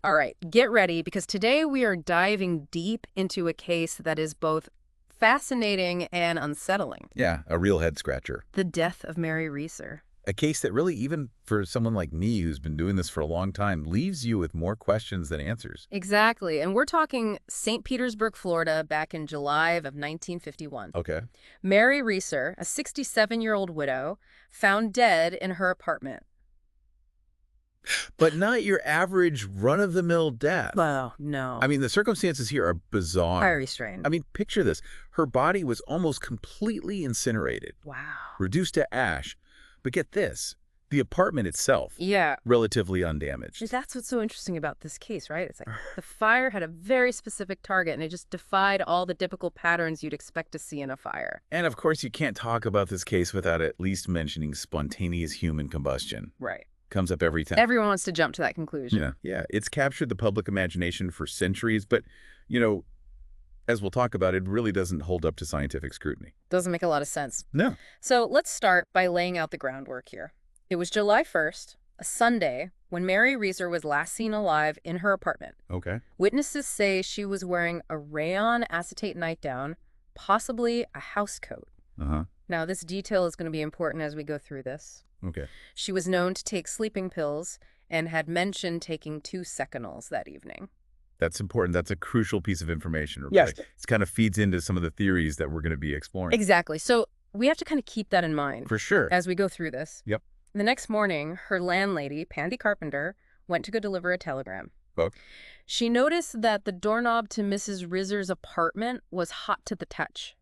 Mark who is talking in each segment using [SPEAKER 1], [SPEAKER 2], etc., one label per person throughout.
[SPEAKER 1] All right, get ready because today we are diving deep into a case that is both fascinating and unsettling.
[SPEAKER 2] Yeah, a real head scratcher.
[SPEAKER 1] The death of Mary Reeser.
[SPEAKER 2] A case that really, even for someone like me who's been doing this for a long time, leaves you with more questions than answers.
[SPEAKER 1] Exactly. And we're talking St. Petersburg, Florida, back in July of 1951.
[SPEAKER 2] Okay.
[SPEAKER 1] Mary Reeser, a 67-year-old widow, found dead in her apartment.
[SPEAKER 2] But not your average run-of-the-mill death.
[SPEAKER 1] Well, no.
[SPEAKER 2] I mean, the circumstances here are bizarre.
[SPEAKER 1] Very strange.
[SPEAKER 2] I mean, picture this. Her body was almost completely incinerated,
[SPEAKER 1] Wow.
[SPEAKER 2] reduced to ash. But get this, the apartment itself,
[SPEAKER 1] Yeah.
[SPEAKER 2] relatively undamaged.
[SPEAKER 1] That's what's so interesting about this case, right? It's like the fire had a very specific target, and it just defied all the typical patterns you'd expect to see in a fire.
[SPEAKER 2] And of course, you can't talk about this case without at least mentioning spontaneous human combustion.
[SPEAKER 1] Right.
[SPEAKER 2] Comes up every time.
[SPEAKER 1] Everyone wants to jump to that conclusion.
[SPEAKER 2] Yeah. It's captured the public imagination for centuries, but, as we'll talk about, it really doesn't hold up to scientific scrutiny.
[SPEAKER 1] Doesn't make a lot of sense.
[SPEAKER 2] No.
[SPEAKER 1] So let's start by laying out the groundwork here. It was July 1st, a Sunday, when Mary Reeser was last seen alive in her apartment.
[SPEAKER 2] Okay.
[SPEAKER 1] Witnesses say she was wearing a rayon acetate nightgown, possibly a house coat.
[SPEAKER 2] Uh-huh.
[SPEAKER 1] Now, this detail is going to be important as we go through this.
[SPEAKER 2] Okay.
[SPEAKER 1] She was known to take sleeping pills and had mentioned taking 2 Seconals that evening.
[SPEAKER 2] That's important. That's a crucial piece of information.
[SPEAKER 1] Yes.
[SPEAKER 2] It kind of feeds into some of the theories that we're going to be exploring.
[SPEAKER 1] Exactly. So we have to kind of keep that in mind
[SPEAKER 2] For sure.
[SPEAKER 1] as we go through this.
[SPEAKER 2] Yep.
[SPEAKER 1] The next morning, her landlady, Pandy Carpenter, went to go deliver a telegram.
[SPEAKER 2] Okay.
[SPEAKER 1] She noticed that the doorknob to Mrs. Reeser's apartment was hot to the touch,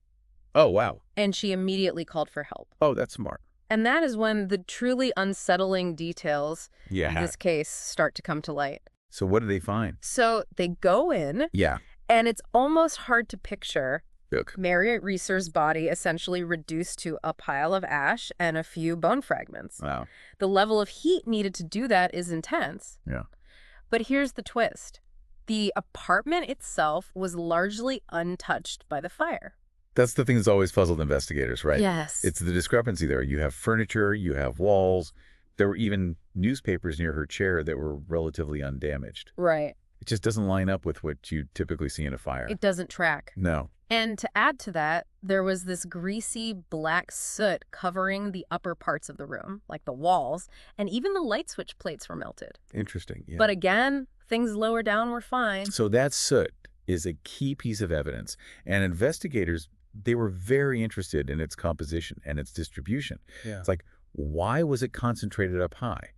[SPEAKER 2] Oh, wow.
[SPEAKER 1] and she immediately called for help.
[SPEAKER 2] Oh, that's smart.
[SPEAKER 1] And that is when the truly unsettling details of
[SPEAKER 2] Yeah.
[SPEAKER 1] this case start to come to light.
[SPEAKER 2] So what do they find?
[SPEAKER 1] So they go in,
[SPEAKER 2] Yeah.
[SPEAKER 1] and it's almost hard to picture
[SPEAKER 2] Look.
[SPEAKER 1] Mary Reeser's body essentially reduced to a pile of ash and a few bone fragments.
[SPEAKER 2] Wow.
[SPEAKER 1] The level of heat needed to do that is intense.
[SPEAKER 2] Yeah.
[SPEAKER 1] But here's the twist. The apartment itself was largely untouched by the fire.
[SPEAKER 2] That's the thing that's always puzzled investigators, right?
[SPEAKER 1] Yes.
[SPEAKER 2] It's the discrepancy there. You have furniture, you have walls. There were even newspapers near her chair that were relatively undamaged.
[SPEAKER 1] Right.
[SPEAKER 2] It just doesn't line up with what you typically see in a fire.
[SPEAKER 1] It doesn't track.
[SPEAKER 2] No.
[SPEAKER 1] And to add to that, there was this greasy black soot covering the upper parts of the room, like the walls, and even the light switch plates were melted.
[SPEAKER 2] Interesting. Yeah.
[SPEAKER 1] But again, things lower down were fine.
[SPEAKER 2] So that soot is a key piece of evidence, and investigators, they were very interested in its composition and its distribution.
[SPEAKER 1] Yeah.
[SPEAKER 2] It's like, why was it concentrated up high?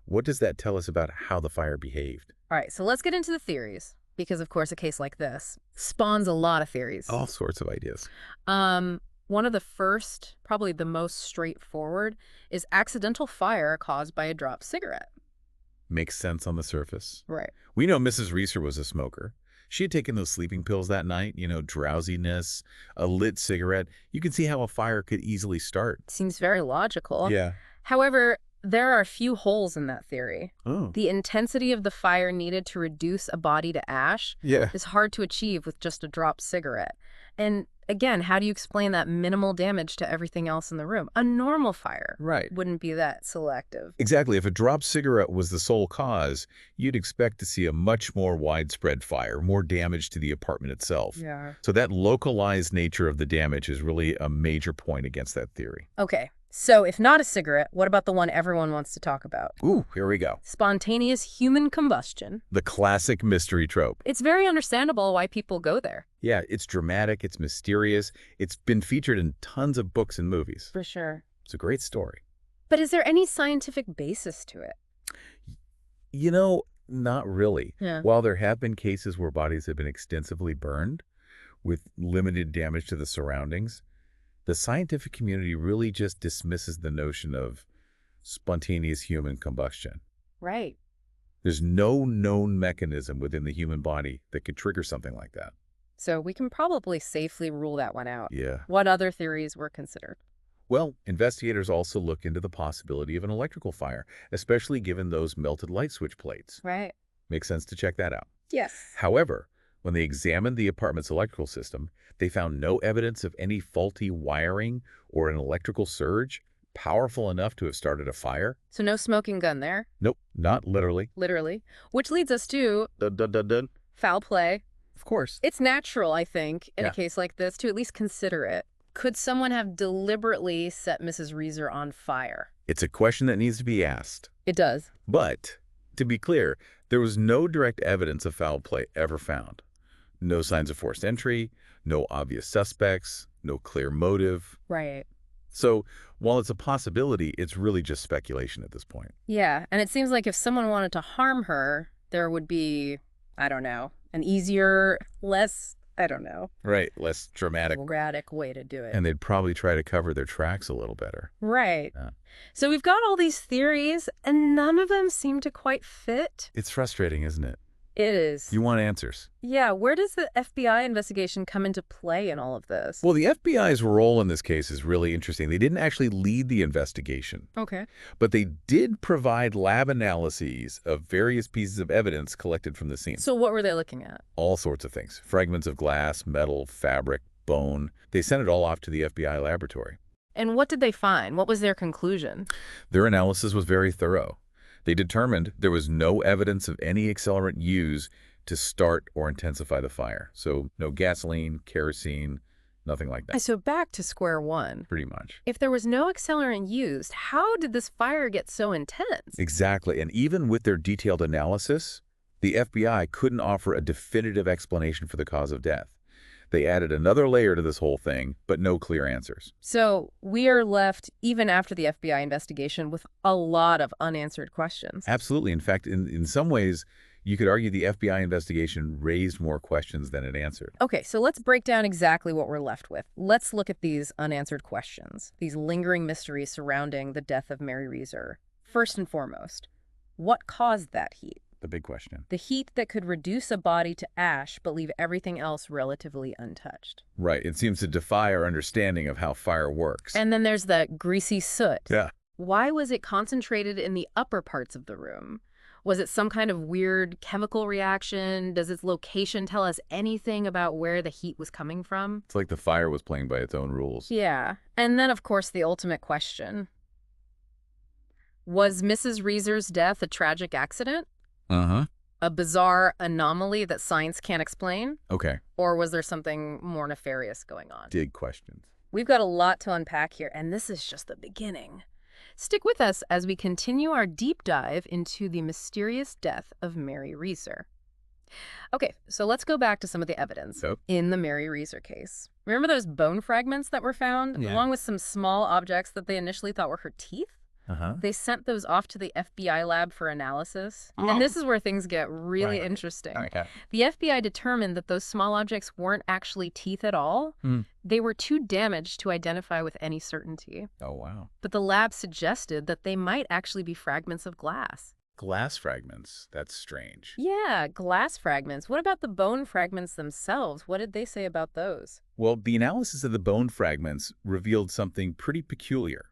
[SPEAKER 2] What does that tell us about how the fire behaved?
[SPEAKER 1] All right, so let's get into the theories, because of course a case like this spawns a lot of theories.
[SPEAKER 2] All sorts of ideas.
[SPEAKER 1] One of the first, probably the most straightforward, is accidental fire caused by a dropped cigarette.
[SPEAKER 2] Makes sense on the surface.
[SPEAKER 1] Right.
[SPEAKER 2] We know Mrs. Reeser was a smoker. She had taken those sleeping pills that night, drowsiness, a lit cigarette. You can see how a fire could easily start.
[SPEAKER 1] Seems very logical.
[SPEAKER 2] Yeah.
[SPEAKER 1] However, there are a few holes in that theory.
[SPEAKER 2] Oh.
[SPEAKER 1] The intensity of the fire needed to reduce a body to ash
[SPEAKER 2] Yeah.
[SPEAKER 1] is hard to achieve with just a dropped cigarette. And again, how do you explain that minimal damage to everything else in the room? A normal fire
[SPEAKER 2] Right.
[SPEAKER 1] wouldn't be that selective.
[SPEAKER 2] Exactly. If a dropped cigarette was the sole cause, you'd expect to see a much more widespread fire, more damage to the apartment itself.
[SPEAKER 1] Yeah.
[SPEAKER 2] So that localized nature of the damage is really a major point against that theory.
[SPEAKER 1] Okay, so if not a cigarette, what about the one everyone wants to talk about?
[SPEAKER 2] Ooh, here we go.
[SPEAKER 1] Spontaneous human combustion.
[SPEAKER 2] The classic mystery trope.
[SPEAKER 1] It's very understandable why people go there.
[SPEAKER 2] Yeah, it's dramatic, it's mysterious, it's been featured in tons of books and movies.
[SPEAKER 1] For sure.
[SPEAKER 2] It's a great story.
[SPEAKER 1] But is there any scientific basis to it?
[SPEAKER 2] Not really.
[SPEAKER 1] Yeah.
[SPEAKER 2] While there have been cases where bodies have been extensively burned with limited damage to the surroundings, the scientific community really just dismisses the notion of spontaneous human combustion.
[SPEAKER 1] Right.
[SPEAKER 2] There's no known mechanism within the human body that could trigger something like that.
[SPEAKER 1] So we can probably safely rule that one out.
[SPEAKER 2] Yeah.
[SPEAKER 1] What other theories were considered?
[SPEAKER 2] Well, investigators also look into the possibility of an electrical fire, especially given those melted light switch plates.
[SPEAKER 1] Right.
[SPEAKER 2] Makes sense to check that out.
[SPEAKER 1] Yes.
[SPEAKER 2] However, when they examined the apartment's electrical system, they found no evidence of any faulty wiring or an electrical surge. powerful enough to have started a fire?
[SPEAKER 1] So no smoking gun there,
[SPEAKER 2] Nope, not literally.
[SPEAKER 1] literally. Which leads us to
[SPEAKER 2] Dun, dun, dun, dun.
[SPEAKER 1] foul play.
[SPEAKER 2] Of course.
[SPEAKER 1] It's natural, I think, in a
[SPEAKER 2] Yeah.
[SPEAKER 1] case like this to at least consider it. Could someone have deliberately set Mrs. Reeser on fire?
[SPEAKER 2] It's a question that needs to be asked.
[SPEAKER 1] It does.
[SPEAKER 2] But, to be clear, there was no direct evidence of foul play ever found. No signs of forced entry, no obvious suspects, no clear motive.
[SPEAKER 1] Right.
[SPEAKER 2] So, while it's a possibility, it's really just speculation at this point.
[SPEAKER 1] Yeah, and it seems like if someone wanted to harm her, there would be, I don't know, an easier, less, I don't know,
[SPEAKER 2] Right, less dramatic.
[SPEAKER 1] erratic way to do it.
[SPEAKER 2] And they'd probably try to cover their tracks a little better.
[SPEAKER 1] Right.
[SPEAKER 2] Yeah.
[SPEAKER 1] So we've got all these theories, and none of them seem to quite fit.
[SPEAKER 2] It's frustrating, isn't it?
[SPEAKER 1] It is.
[SPEAKER 2] You want answers.
[SPEAKER 1] Yeah, where does the FBI investigation come into play in all of this?
[SPEAKER 2] Well, the FBI's role in this case is really interesting. They didn't actually lead the investigation,
[SPEAKER 1] Okay.
[SPEAKER 2] but they did provide lab analyses of various pieces of evidence collected from the scene.
[SPEAKER 1] So what were they looking at?
[SPEAKER 2] All sorts of things. Fragments of glass, metal, fabric, bone. They sent it all off to the FBI laboratory.
[SPEAKER 1] And what did they find? What was their conclusion?
[SPEAKER 2] Their analysis was very thorough. They determined there was no evidence of any accelerant used to start or intensify the fire. So no gasoline, kerosene, nothing like that,
[SPEAKER 1] So back to square one.
[SPEAKER 2] pretty much.
[SPEAKER 1] If there was no accelerant used, how did this fire get so intense?
[SPEAKER 2] Exactly. And even with their detailed analysis, the FBI couldn't offer a definitive explanation for the cause of death. They added another layer to this whole thing, but no clear answers.
[SPEAKER 1] So we are left, even after the FBI investigation, with a lot of unanswered questions.
[SPEAKER 2] Absolutely. In fact, in some ways, you could argue the FBI investigation raised more questions than it answered.
[SPEAKER 1] Okay, so let's break down exactly what we're left with. Let's look at these unanswered questions, these lingering mysteries surrounding the death of Mary Reeser. First and foremost, what caused that heat?
[SPEAKER 2] The big question.
[SPEAKER 1] The heat that could reduce a body to ash but leave everything else relatively untouched.
[SPEAKER 2] Right. It seems to defy our understanding of how fire works.
[SPEAKER 1] And then there's the greasy soot.
[SPEAKER 2] Yeah.
[SPEAKER 1] Why was it concentrated in the upper parts of the room? Was it some kind of weird chemical reaction? Does its location tell us anything about where the heat was coming from?
[SPEAKER 2] It's like the fire was playing by its own rules.
[SPEAKER 1] Yeah. And then, of course, the ultimate question. Was Mrs. Reeser's death a tragic accident?
[SPEAKER 2] Uh-huh.
[SPEAKER 1] A bizarre anomaly that science can't explain?
[SPEAKER 2] Okay.
[SPEAKER 1] Or was there something more nefarious going on?
[SPEAKER 2] Dig questions.
[SPEAKER 1] We've got a lot to unpack here, and this is just the beginning. Stick with us as we continue our deep dive into the mysterious death of Mary Reeser. Okay, so let's go back to some of the evidence in the Mary Reeser case. Remember those bone fragments that were found, along with some small objects that they initially thought were her teeth?
[SPEAKER 2] Uh-huh.
[SPEAKER 1] They sent those off to the FBI lab for analysis. And this is where things get really interesting.
[SPEAKER 2] Okay.
[SPEAKER 1] The FBI determined that those small objects weren't actually teeth at all. They were too damaged to identify with any certainty.
[SPEAKER 2] Oh, wow.
[SPEAKER 1] But the lab suggested that they might actually be fragments of glass.
[SPEAKER 2] Glass fragments. That's strange.
[SPEAKER 1] Yeah, glass fragments. What about the bone fragments themselves? What did they say about those?
[SPEAKER 2] Well, the analysis of the bone fragments revealed something pretty peculiar.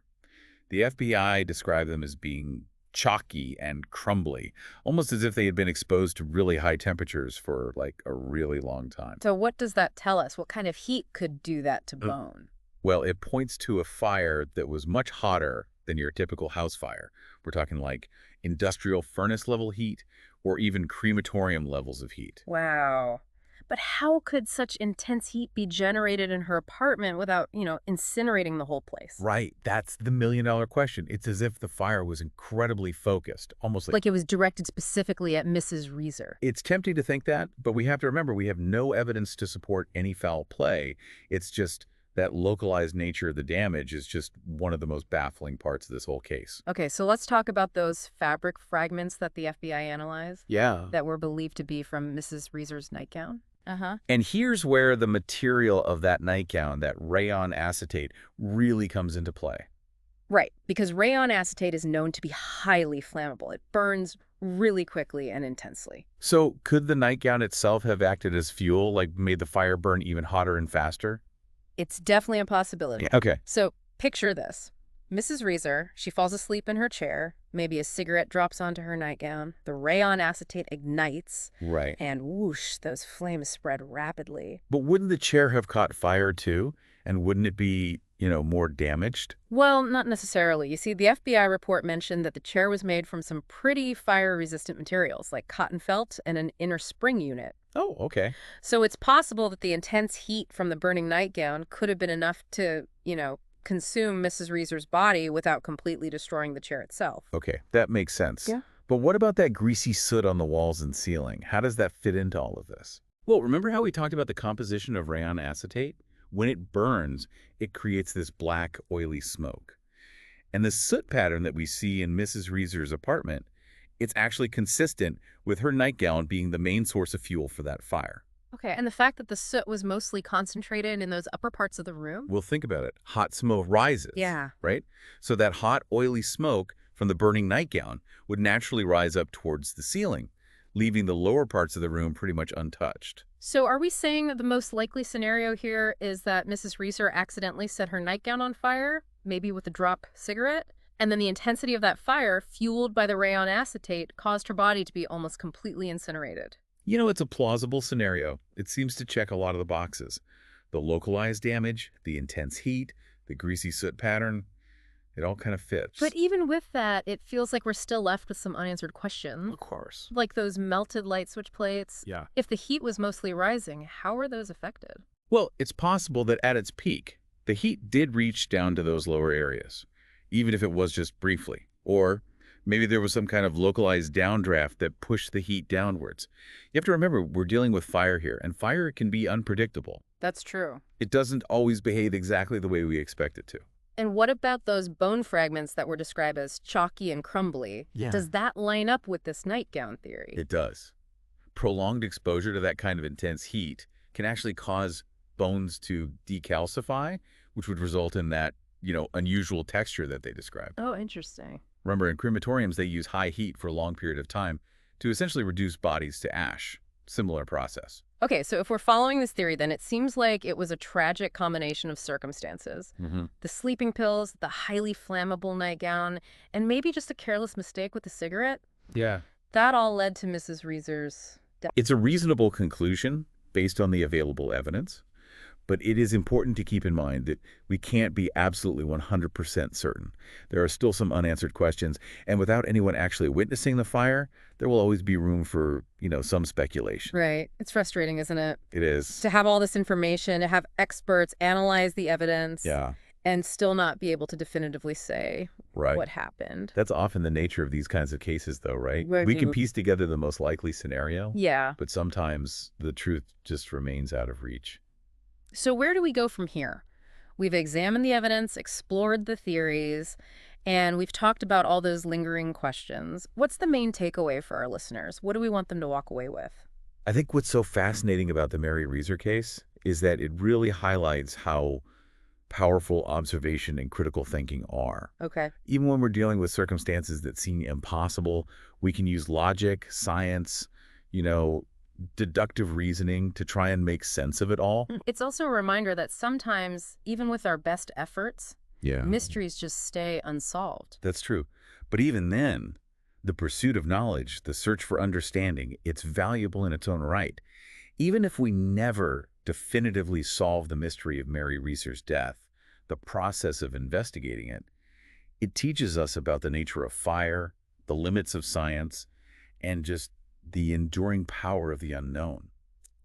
[SPEAKER 2] The FBI described them as being chalky and crumbly, almost as if they had been exposed to really high temperatures for like a really long time.
[SPEAKER 1] So what does that tell us? What kind of heat could do that to bone?
[SPEAKER 2] Well, it points to a fire that was much hotter than your typical house fire. We're talking like industrial furnace level heat or even crematorium levels of heat.
[SPEAKER 1] Wow. But how could such intense heat be generated in her apartment without, incinerating the whole place?
[SPEAKER 2] Right. That's the million-dollar question. It's as if the fire was incredibly focused, almost
[SPEAKER 1] Like it was directed specifically at Mrs. Reeser.
[SPEAKER 2] It's tempting to think that, but we have to remember we have no evidence to support any foul play. It's just that localized nature of the damage is just one of the most baffling parts of this whole case.
[SPEAKER 1] Okay, so let's talk about those fabric fragments that the FBI analyzed
[SPEAKER 2] Yeah.
[SPEAKER 1] that were believed to be from Mrs. Reeser's nightgown.
[SPEAKER 2] And here's where the material of that nightgown, that rayon acetate, really comes into play.
[SPEAKER 1] Right, because rayon acetate is known to be highly flammable. It burns really quickly and intensely.
[SPEAKER 2] So could the nightgown itself have acted as fuel, like made the fire burn even hotter and faster?
[SPEAKER 1] It's definitely a possibility.
[SPEAKER 2] Okay.
[SPEAKER 1] So picture this. Mrs. Reeser, she falls asleep in her chair. Maybe a cigarette drops onto her nightgown. The rayon acetate ignites.
[SPEAKER 2] Right.
[SPEAKER 1] And whoosh, those flames spread rapidly.
[SPEAKER 2] But wouldn't the chair have caught fire too? And wouldn't it be, more damaged?
[SPEAKER 1] Well, not necessarily. You see, the FBI report mentioned that the chair was made from some pretty fire-resistant materials, like cotton felt and an inner spring unit.
[SPEAKER 2] Oh, okay.
[SPEAKER 1] So it's possible that the intense heat from the burning nightgown could have been enough to, consume Mrs. Reeser's body without completely destroying the chair itself.
[SPEAKER 2] Okay, that makes sense.
[SPEAKER 1] Yeah.
[SPEAKER 2] But what about that greasy soot on the walls and ceiling? How does that fit into all of this? Well, remember how we talked about the composition of rayon acetate? When it burns, it creates this black, oily smoke. And the soot pattern that we see in Mrs. Reeser's apartment, it's actually consistent with her nightgown being the main source of fuel for that fire.
[SPEAKER 1] Okay, and the fact that the soot was mostly concentrated in those upper parts of the room?
[SPEAKER 2] Well, think about it. Hot smoke rises,
[SPEAKER 1] Yeah.
[SPEAKER 2] right? So that hot, oily smoke from the burning nightgown would naturally rise up towards the ceiling, leaving the lower parts of the room pretty much untouched.
[SPEAKER 1] So are we saying that the most likely scenario here is that Mrs. Reeser accidentally set her nightgown on fire, maybe with a drop cigarette, and then the intensity of that fire, fueled by the rayon acetate, caused her body to be almost completely incinerated?
[SPEAKER 2] It's a plausible scenario. It seems to check a lot of the boxes. The localized damage, the intense heat, the greasy soot pattern, it all kind of fits.
[SPEAKER 1] But even with that, it feels like we're still left with some unanswered questions,
[SPEAKER 2] Of course.
[SPEAKER 1] like those melted light switch plates.
[SPEAKER 2] Yeah.
[SPEAKER 1] If the heat was mostly rising, how were those affected?
[SPEAKER 2] Well, it's possible that at its peak, the heat did reach down to those lower areas, even if it was just briefly. Or maybe there was some kind of localized downdraft that pushed the heat downwards. You have to remember, we're dealing with fire here, and fire can be unpredictable.
[SPEAKER 1] That's true.
[SPEAKER 2] It doesn't always behave exactly the way we expect it to.
[SPEAKER 1] And what about those bone fragments that were described as chalky and crumbly?
[SPEAKER 2] Yeah.
[SPEAKER 1] Does that line up with this nightgown theory?
[SPEAKER 2] It does. Prolonged exposure to that kind of intense heat can actually cause bones to decalcify, which would result in that, unusual texture that they describe.
[SPEAKER 1] Oh, interesting.
[SPEAKER 2] Remember, in crematoriums, they use high heat for a long period of time to essentially reduce bodies to ash. Similar process.
[SPEAKER 1] Okay, so if we're following this theory, then it seems like it was a tragic combination of circumstances. The sleeping pills, the highly flammable nightgown, and maybe just a careless mistake with the cigarette.
[SPEAKER 2] Yeah.
[SPEAKER 1] That all led to Mrs. Reeser's death.
[SPEAKER 2] It's a reasonable conclusion based on the available evidence, but it is important to keep in mind that we can't be absolutely 100% certain. There are still some unanswered questions, and without anyone actually witnessing the fire, there will always be room for, some speculation.
[SPEAKER 1] Right. It's frustrating, isn't it?
[SPEAKER 2] It is.
[SPEAKER 1] To have all this information, to have experts analyze the evidence,
[SPEAKER 2] Yeah,
[SPEAKER 1] and still not be able to definitively say
[SPEAKER 2] right.
[SPEAKER 1] what happened.
[SPEAKER 2] That's often the nature of these kinds of cases, though, right?
[SPEAKER 1] Right.
[SPEAKER 2] We can piece together the most likely scenario,
[SPEAKER 1] Yeah.
[SPEAKER 2] but sometimes the truth just remains out of reach.
[SPEAKER 1] So where do we go from here? We've examined the evidence, explored the theories, and we've talked about all those lingering questions. What's the main takeaway for our listeners? What do we want them to walk away with?
[SPEAKER 2] I think what's so fascinating about the Mary Reeser case is that it really highlights how powerful observation and critical thinking are.
[SPEAKER 1] Okay.
[SPEAKER 2] Even when we're dealing with circumstances that seem impossible, we can use logic, science, deductive reasoning to try and make sense of it all.
[SPEAKER 1] It's also a reminder that sometimes, even with our best efforts,
[SPEAKER 2] Yeah.
[SPEAKER 1] mysteries just stay unsolved.
[SPEAKER 2] That's true. But even then, the pursuit of knowledge, the search for understanding, it's valuable in its own right. Even if we never definitively solve the mystery of Mary Reeser's death, the process of investigating it, it teaches us about the nature of fire, the limits of science, and just the enduring power of the unknown.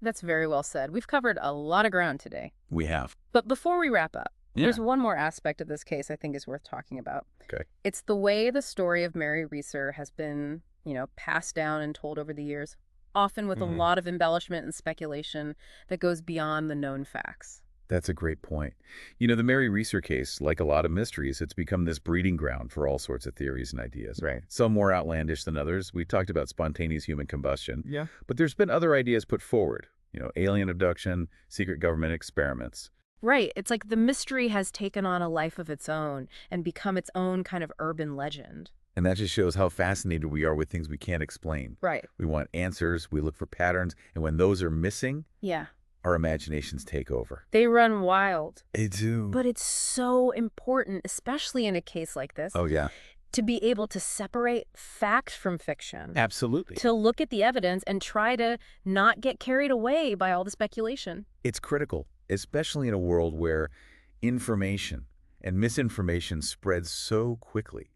[SPEAKER 1] That's very well said. We've covered a lot of ground today.
[SPEAKER 2] We have.
[SPEAKER 1] But before we wrap up,
[SPEAKER 2] Yeah.
[SPEAKER 1] there's one more aspect of this case I think is worth talking about.
[SPEAKER 2] Okay.
[SPEAKER 1] It's the way the story of Mary Reeser has been, passed down and told over the years, often with a lot of embellishment and speculation that goes beyond the known facts.
[SPEAKER 2] That's a great point. The Mary Reeser case, like a lot of mysteries, it's become this breeding ground for all sorts of theories and ideas.
[SPEAKER 3] Right.
[SPEAKER 2] Some more outlandish than others. We talked about spontaneous human combustion.
[SPEAKER 3] Yeah.
[SPEAKER 2] But there's been other ideas put forward. Alien abduction, secret government experiments.
[SPEAKER 1] Right. It's like the mystery has taken on a life of its own and become its own kind of urban legend.
[SPEAKER 2] And that just shows how fascinated we are with things we can't explain.
[SPEAKER 1] Right.
[SPEAKER 2] We want answers, we look for patterns, and when those are missing,
[SPEAKER 1] Yeah.
[SPEAKER 2] our imaginations take over.
[SPEAKER 1] They run wild.
[SPEAKER 2] They do.
[SPEAKER 1] But it's so important, especially in a case like this,
[SPEAKER 2] Oh, yeah.
[SPEAKER 1] to be able to separate fact from fiction.
[SPEAKER 2] Absolutely.
[SPEAKER 1] To look at the evidence and try to not get carried away by all the speculation.
[SPEAKER 2] It's critical, especially in a world where Information and misinformation spreads so quickly.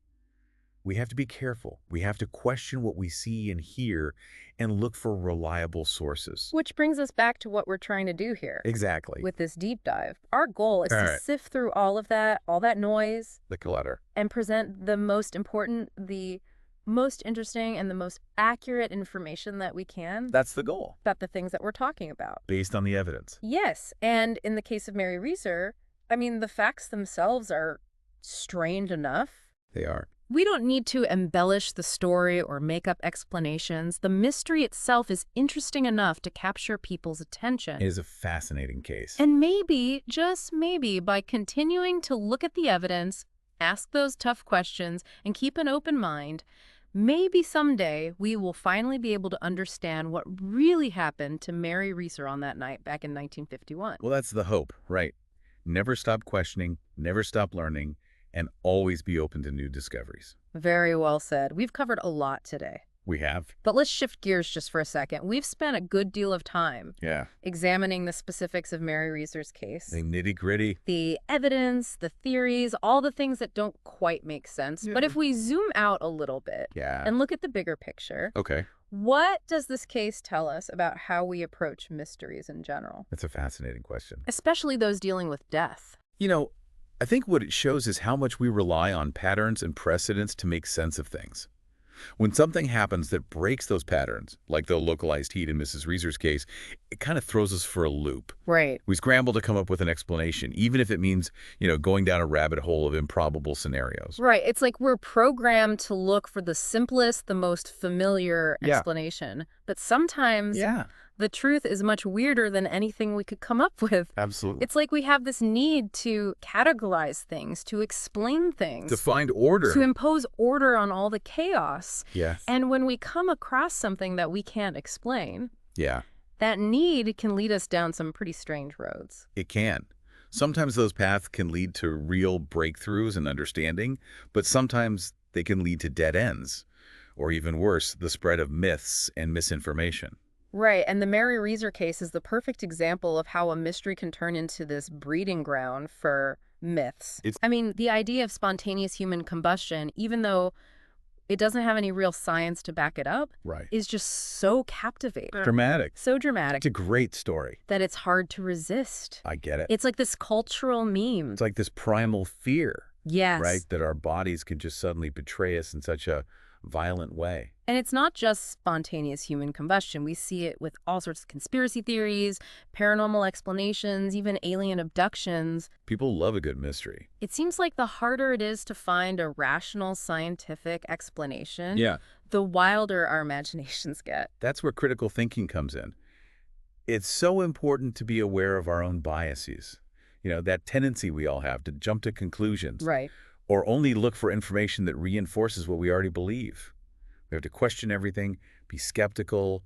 [SPEAKER 2] We have to be careful. We have to question what we see and hear and look for reliable sources.
[SPEAKER 1] Which brings us back to what we're trying to do here
[SPEAKER 2] Exactly.
[SPEAKER 1] with this deep dive. Our goal is
[SPEAKER 2] All
[SPEAKER 1] to
[SPEAKER 2] right.
[SPEAKER 1] sift through all that noise,
[SPEAKER 2] The clutter.
[SPEAKER 1] and present the most important, the most interesting, and the most accurate information that we can
[SPEAKER 2] That's the goal,
[SPEAKER 1] about the things that we're talking about.
[SPEAKER 2] based on the evidence.
[SPEAKER 1] Yes, and in the case of Mary Reeser, I mean, the facts themselves are strange enough.
[SPEAKER 2] They are.
[SPEAKER 1] We don't need to embellish the story or make up explanations. The mystery itself is interesting enough to capture people's attention.
[SPEAKER 2] It is a fascinating case.
[SPEAKER 1] And maybe, just maybe, by continuing to look at the evidence, ask those tough questions, and keep an open mind, maybe someday we will finally be able to understand what really happened to Mary Reeser on that night back in 1951.
[SPEAKER 2] Well, that's the hope, right? Never stop questioning, never stop learning, and always be open to new discoveries.
[SPEAKER 1] Very well said. We've covered a lot today.
[SPEAKER 2] We have.
[SPEAKER 1] But let's shift gears just for a second. We've spent a good deal of time
[SPEAKER 2] Yeah.
[SPEAKER 1] examining the specifics of Mary Reeser's case.
[SPEAKER 2] The nitty-gritty.
[SPEAKER 1] The evidence, the theories, all the things that don't quite make sense.
[SPEAKER 2] Yeah.
[SPEAKER 1] But if we zoom out a little bit
[SPEAKER 2] Yeah.
[SPEAKER 1] and look at the bigger picture,
[SPEAKER 2] Okay.
[SPEAKER 1] what does this case tell us about how we approach mysteries in general,
[SPEAKER 2] That's a fascinating question.
[SPEAKER 1] especially those dealing with death?
[SPEAKER 2] You know, I think what it shows is how much we rely on patterns and precedents to make sense of things. When something happens that breaks those patterns, like the localized heat in Mrs. Reeser's case, it kind of throws us for a loop.
[SPEAKER 1] Right.
[SPEAKER 2] We scramble to come up with an explanation, even if it means, going down a rabbit hole of improbable scenarios.
[SPEAKER 1] Right. It's like we're programmed to look for the simplest, the most familiar
[SPEAKER 2] Yeah.
[SPEAKER 1] explanation. But sometimes the truth is much weirder than anything we could come up with.
[SPEAKER 2] Absolutely.
[SPEAKER 1] It's like we have this need to categorize things, to explain things,
[SPEAKER 2] To find order.
[SPEAKER 1] to impose order on all the chaos.
[SPEAKER 2] Yes.
[SPEAKER 1] And when we come across something that we can't explain,
[SPEAKER 2] Yeah,
[SPEAKER 1] that need can lead us down some pretty strange roads.
[SPEAKER 2] it can. Sometimes those paths can lead to real breakthroughs and understanding, but sometimes they can lead to dead ends, or even worse, the spread of myths and misinformation.
[SPEAKER 1] Right, and the Mary Reeser case is the perfect example of how a mystery can turn into this breeding ground for myths. I mean, the idea of spontaneous human combustion, even though it doesn't have any real science to back it up,
[SPEAKER 2] Right.
[SPEAKER 1] is just so captivating.
[SPEAKER 2] Dramatic.
[SPEAKER 1] So dramatic
[SPEAKER 2] It's a great story.
[SPEAKER 1] that it's hard to resist.
[SPEAKER 2] I get it.
[SPEAKER 1] It's like this cultural meme.
[SPEAKER 2] It's like this primal fear,
[SPEAKER 1] Yes.
[SPEAKER 2] right? That our bodies could just suddenly betray us in such a violent way.
[SPEAKER 1] And it's not just spontaneous human combustion. We see it with all sorts of conspiracy theories, paranormal explanations, even alien abductions.
[SPEAKER 2] People love a good mystery.
[SPEAKER 1] It seems like the harder it is to find a rational scientific explanation, the wilder our imaginations get.
[SPEAKER 2] That's where critical thinking comes in. It's so important to be aware of our own biases. That tendency we all have to jump to conclusions.
[SPEAKER 1] Right.
[SPEAKER 2] Or only look for information that reinforces what we already believe. We have to question everything, be skeptical,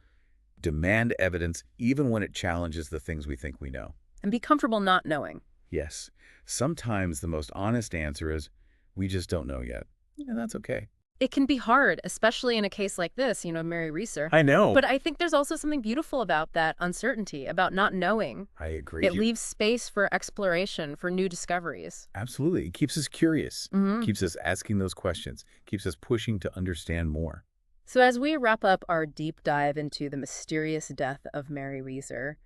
[SPEAKER 2] demand evidence, even when it challenges the things we think we know.
[SPEAKER 1] And be comfortable not knowing.
[SPEAKER 2] Yes, sometimes the most honest answer is, we just don't know yet. And that's okay.
[SPEAKER 1] It can be hard, especially in a case like this, Mary Reeser.
[SPEAKER 2] I know.
[SPEAKER 1] But I think there's also something beautiful about that uncertainty, about not knowing.
[SPEAKER 2] I agree.
[SPEAKER 1] It leaves space for exploration, for new discoveries.
[SPEAKER 2] Absolutely. It keeps us curious,
[SPEAKER 1] Mm-hmm.
[SPEAKER 2] keeps us asking those questions, keeps us pushing to understand more.
[SPEAKER 1] So as we wrap up our deep dive into the mysterious death of Mary Reeser,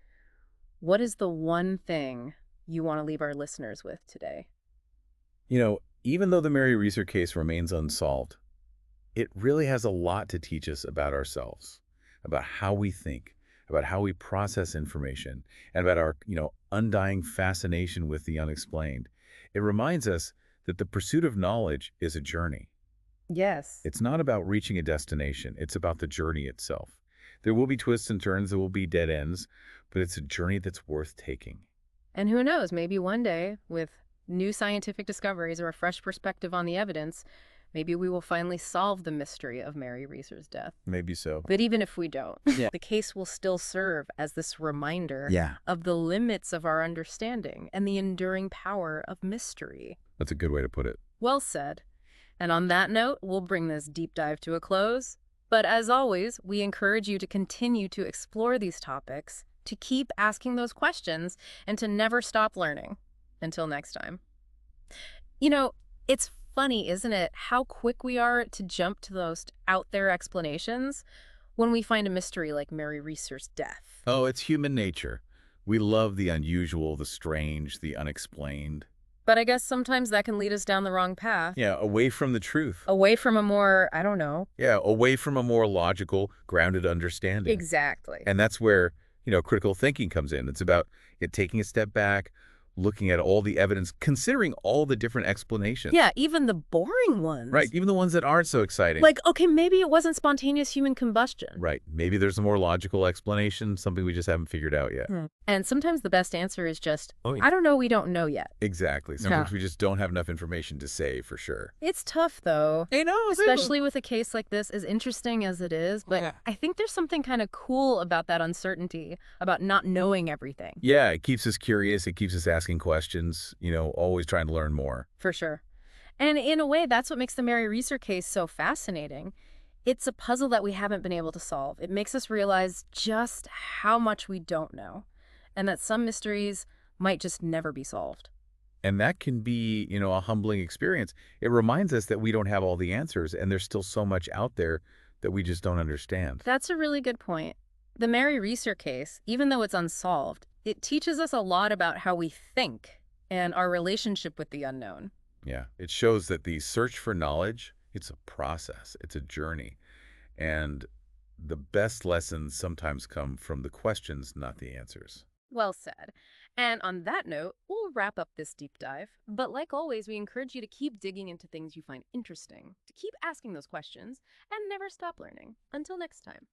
[SPEAKER 1] what is the one thing you want to leave our listeners with today?
[SPEAKER 2] Even though the Mary Reeser case remains unsolved, it really has a lot to teach us about ourselves, about how we think, about how we process information, and about our, undying fascination with the unexplained. It reminds us that the pursuit of knowledge is a journey.
[SPEAKER 1] Yes.
[SPEAKER 2] It's not about reaching a destination. It's about the journey itself. There will be twists and turns. There will be dead ends, but it's a journey that's worth taking.
[SPEAKER 1] And who knows, maybe one day, with new scientific discoveries or a fresh perspective on the evidence, maybe we will finally solve the mystery of Mary Reeser's death.
[SPEAKER 2] Maybe so.
[SPEAKER 1] But even if we don't,
[SPEAKER 2] Yeah.
[SPEAKER 1] the case will still serve as this reminder
[SPEAKER 2] Yeah.
[SPEAKER 1] of the limits of our understanding and the enduring power of mystery.
[SPEAKER 2] That's a good way to put it.
[SPEAKER 1] Well said. And on that note, we'll bring this deep dive to a close. But as always, we encourage you to continue to explore these topics, to keep asking those questions, and to never stop learning. Until next time. You know, it's funny, isn't it, how quick we are to jump to those out there explanations when we find a mystery like Mary Reeser's death.
[SPEAKER 2] Oh, it's human nature. We love the unusual, the strange, the unexplained.
[SPEAKER 1] But I guess sometimes that can lead us down the wrong path,
[SPEAKER 2] Yeah, away from the truth.
[SPEAKER 1] away from a more, I don't know.
[SPEAKER 2] Yeah, away from a more logical, grounded understanding.
[SPEAKER 1] Exactly.
[SPEAKER 2] And that's where, critical thinking comes in. It's about it taking a step back, looking at all the evidence, considering all the different explanations.
[SPEAKER 1] Yeah, even the boring
[SPEAKER 2] Right,
[SPEAKER 1] ones.
[SPEAKER 2] even the ones that aren't so exciting.
[SPEAKER 1] Like, okay, maybe it wasn't spontaneous human combustion.
[SPEAKER 2] Right, maybe there's a more logical explanation, something we just haven't figured out yet.
[SPEAKER 1] And sometimes the best answer is just,
[SPEAKER 2] Oh, yeah.
[SPEAKER 1] I don't know, we don't know yet.
[SPEAKER 2] Exactly. Sometimes we just don't have enough information to say for sure.
[SPEAKER 1] It's tough, though.
[SPEAKER 2] Hey, no,
[SPEAKER 1] Especially with a case like this, as interesting as it is. But
[SPEAKER 2] Yeah.
[SPEAKER 1] I think there's something kind of cool about that uncertainty, about not knowing everything.
[SPEAKER 2] Yeah, it keeps us curious. It keeps us asking questions, always trying to learn more.
[SPEAKER 1] For sure. And in a way, that's what makes the Mary Reeser case so fascinating. It's a puzzle that we haven't been able to solve. It makes us realize just how much we don't know, and that some mysteries might just never be solved.
[SPEAKER 2] And that can be, a humbling experience. It reminds us that we don't have all the answers and there's still so much out there that we just don't understand.
[SPEAKER 1] That's a really good point. The Mary Reeser case, even though it's unsolved, it teaches us a lot about how we think and our relationship with the unknown.
[SPEAKER 2] Yeah, it shows that the search for knowledge, it's a process, it's a journey. And the best lessons sometimes come from the questions, not the answers.
[SPEAKER 1] Well said. And on that note, we'll wrap up this deep dive. But like always, we encourage you to keep digging into things you find interesting, to keep asking those questions, and never stop learning. Until next time.